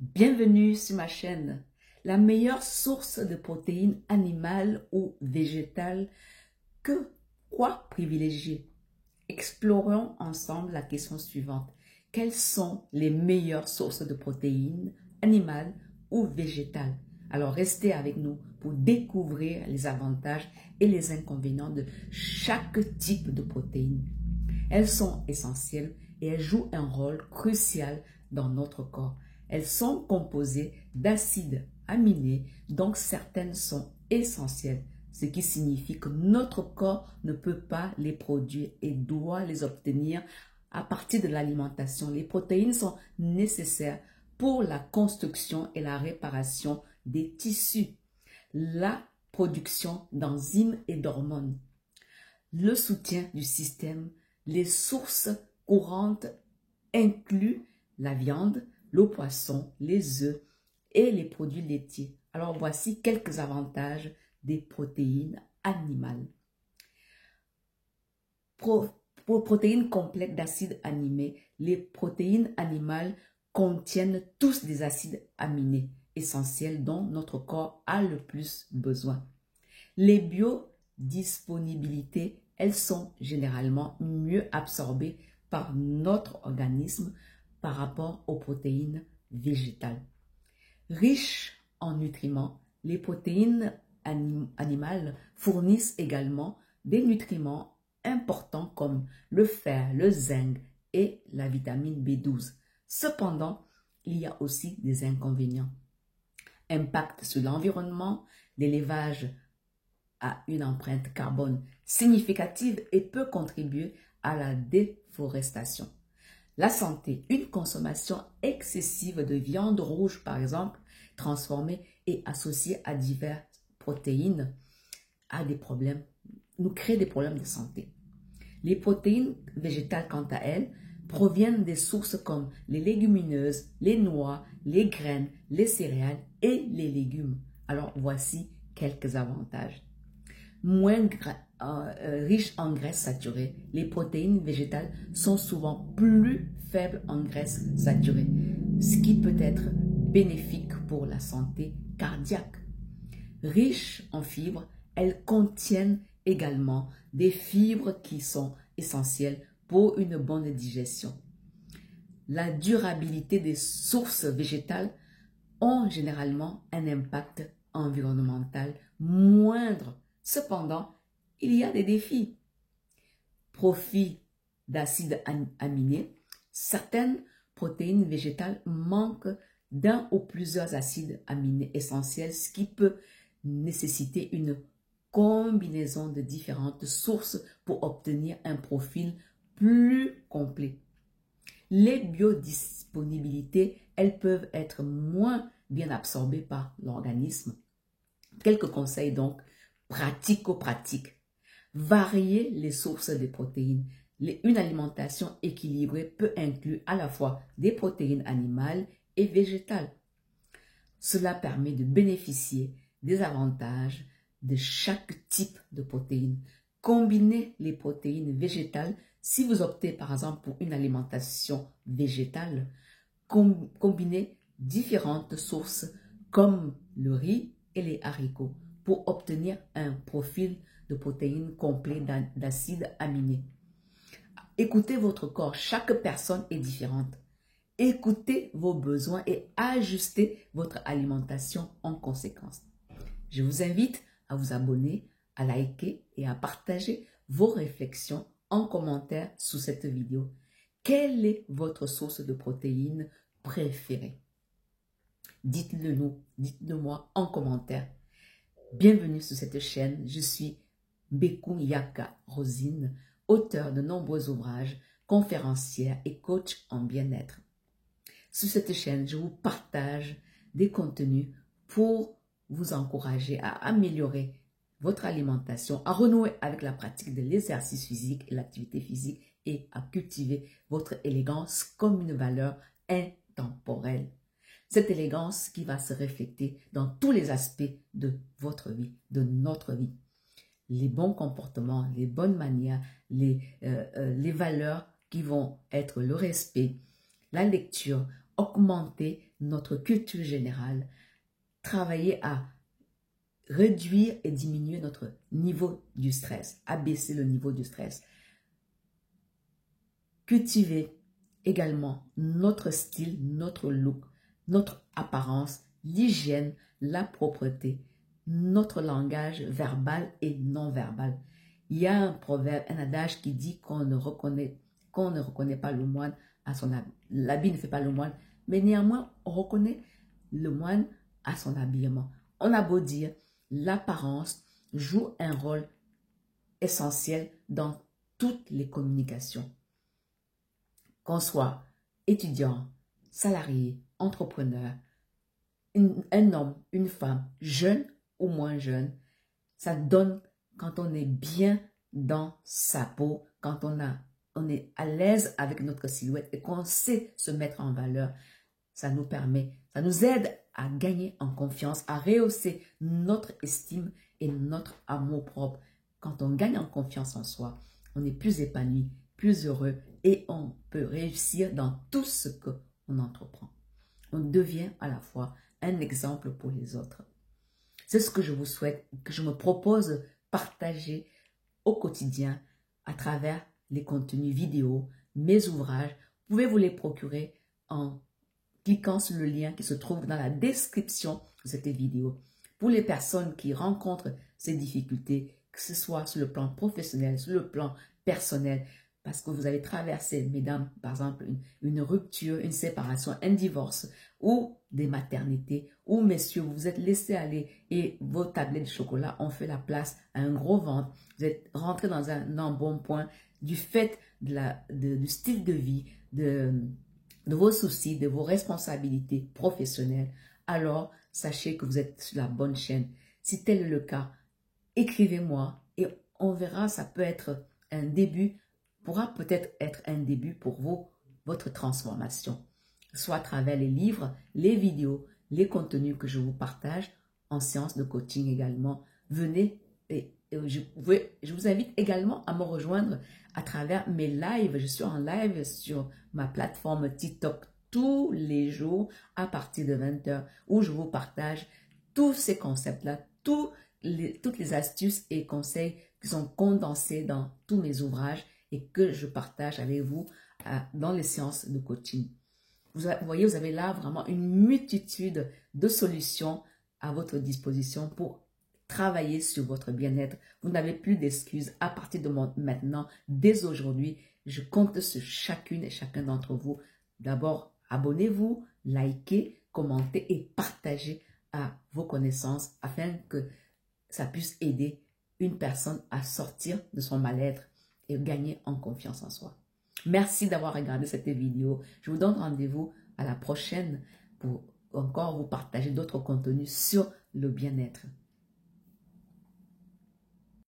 Bienvenue sur ma chaîne. La meilleure source de protéines animales ou végétales, quoi privilégier? Explorons ensemble la question suivante. Quelles sont les meilleures sources de protéines animales ou végétales? Alors restez avec nous pour découvrir les avantages et les inconvénients de chaque type de protéines. Elles sont essentielles et elles jouent un rôle crucial dans notre corps. Elles sont composées d'acides aminés, donc certaines sont essentielles, ce qui signifie que notre corps ne peut pas les produire et doit les obtenir à partir de l'alimentation. Les protéines sont nécessaires pour la construction et la réparation des tissus, la production d'enzymes et d'hormones, le soutien du système. Les sources courantes incluent la viande, le poisson, les œufs et les produits laitiers. Alors voici quelques avantages des protéines animales. Protéines complètes d'acides aminés. Les protéines animales contiennent tous des acides aminés essentiels dont notre corps a le plus besoin. Les biodisponibilités, elles sont généralement mieux absorbées par notre organisme par rapport aux protéines végétales. Riches en nutriments, les protéines animales fournissent également des nutriments importants comme le fer, le zinc et la vitamine B12. Cependant, il y a aussi des inconvénients. Impact sur l'environnement, l'élevage a une empreinte carbone significative et peut contribuer à la déforestation. La santé, une consommation excessive de viande rouge par exemple, transformée et associée à diverses protéines, nous crée des problèmes de santé. Les protéines végétales, quant à elles, proviennent des sources comme les légumineuses, les noix, les graines, les céréales et les légumes. Alors voici quelques avantages. Moins riches en graisses saturées, les protéines végétales sont souvent plus faibles en graisses saturées, ce qui peut être bénéfique pour la santé cardiaque. Riches en fibres, elles contiennent également des fibres qui sont essentielles pour une bonne digestion. La durabilité des sources végétales ont généralement un impact environnemental moindre. Cependant, il y a des défis. Profit d'acides aminés. Certaines protéines végétales manquent d'un ou plusieurs acides aminés essentiels, ce qui peut nécessiter une combinaison de différentes sources pour obtenir un profil plus complet. Les biodisponibilités, elles peuvent être moins bien absorbées par l'organisme. Quelques conseils donc pratico-pratiques. Varier les sources de protéines. Une alimentation équilibrée peut inclure à la fois des protéines animales et végétales. Cela permet de bénéficier des avantages de chaque type de protéines. Combinez les protéines végétales si vous optez par exemple pour une alimentation végétale. Combinez différentes sources comme le riz et les haricots pour obtenir un profil de protéines complet d'acides aminés. Écoutez votre corps, chaque personne est différente. Écoutez vos besoins et ajustez votre alimentation en conséquence. Je vous invite à vous abonner, à liker et à partager vos réflexions en commentaire sous cette vidéo. Quelle est votre source de protéines préférée? Dites-le moi en commentaire. Bienvenue sur cette chaîne, je suis Mbeku Yaka Rosine, auteure de nombreux ouvrages, conférencière et coach en bien-être. Sur cette chaîne, je vous partage des contenus pour vous encourager à améliorer votre alimentation, à renouer avec la pratique de l'exercice physique et l'activité physique et à cultiver votre élégance comme une valeur intemporelle. Cette élégance qui va se refléter dans tous les aspects de votre vie, de notre vie. Les bons comportements, les bonnes manières, les valeurs qui vont être le respect, la lecture. augmenter notre culture générale, travailler à réduire et diminuer notre niveau du stress, abaisser le niveau du stress. Cultiver également notre style, notre look, notre apparence, l'hygiène, la propreté, notre langage verbal et non verbal. Il y a un proverbe, un adage qui dit qu'on ne reconnaît pas le moine à son habit. L'habit ne fait pas le moine, mais néanmoins, on reconnaît le moine à son habillement. On a beau dire, l'apparence joue un rôle essentiel dans toutes les communications. Qu'on soit étudiant, salarié, entrepreneur, un homme, une femme, jeune ou moins jeune, ça donne quand on est bien dans sa peau, quand on est à l'aise avec notre silhouette et qu'on sait se mettre en valeur. Ça nous aide à gagner en confiance, à rehausser notre estime et notre amour propre. Quand on gagne en confiance en soi, on est plus épanoui, plus heureux et on peut réussir dans tout ce qu'on entreprend. On devient à la fois un exemple pour les autres. C'est ce que je vous souhaite, que je me propose de partager au quotidien à travers les contenus vidéo, mes ouvrages. Vous pouvez vous les procurer en cliquant sur le lien qui se trouve dans la description de cette vidéo. Pour les personnes qui rencontrent ces difficultés, que ce soit sur le plan professionnel, sur le plan personnel, parce que vous avez traversé, mesdames, par exemple, une rupture, une séparation, un divorce ou des maternités, ou messieurs, vous vous êtes laissé aller et vos tablettes de chocolat ont fait la place à un gros ventre, vous êtes rentré dans un embonpoint du fait du style de vie, de vos soucis, de vos responsabilités professionnelles, alors sachez que vous êtes sur la bonne chaîne. Si tel est le cas, écrivez-moi et on verra, ça peut être un début, pourra peut-être être un début pour vous, votre transformation, soit à travers les livres, les vidéos, les contenus que je vous partage en séance de coaching également. Venez et je vous invite également à me rejoindre à travers mes lives. Je suis en live sur ma plateforme TikTok tous les jours à partir de 20 h où je vous partage tous ces concepts-là, toutes les astuces et conseils qui sont condensés dans tous mes ouvrages et que je partage avec vous dans les séances de coaching. Vous voyez, vous avez là vraiment une multitude de solutions à votre disposition pour travailler sur votre bien-être. Vous n'avez plus d'excuses à partir de maintenant. Dès aujourd'hui, je compte sur chacune et chacun d'entre vous. D'abord, abonnez-vous, likez, commentez et partagez à vos connaissances afin que ça puisse aider une personne à sortir de son mal-être et gagner en confiance en soi. Merci d'avoir regardé cette vidéo. Je vous donne rendez-vous à la prochaine pour encore vous partager d'autres contenus sur le bien-être.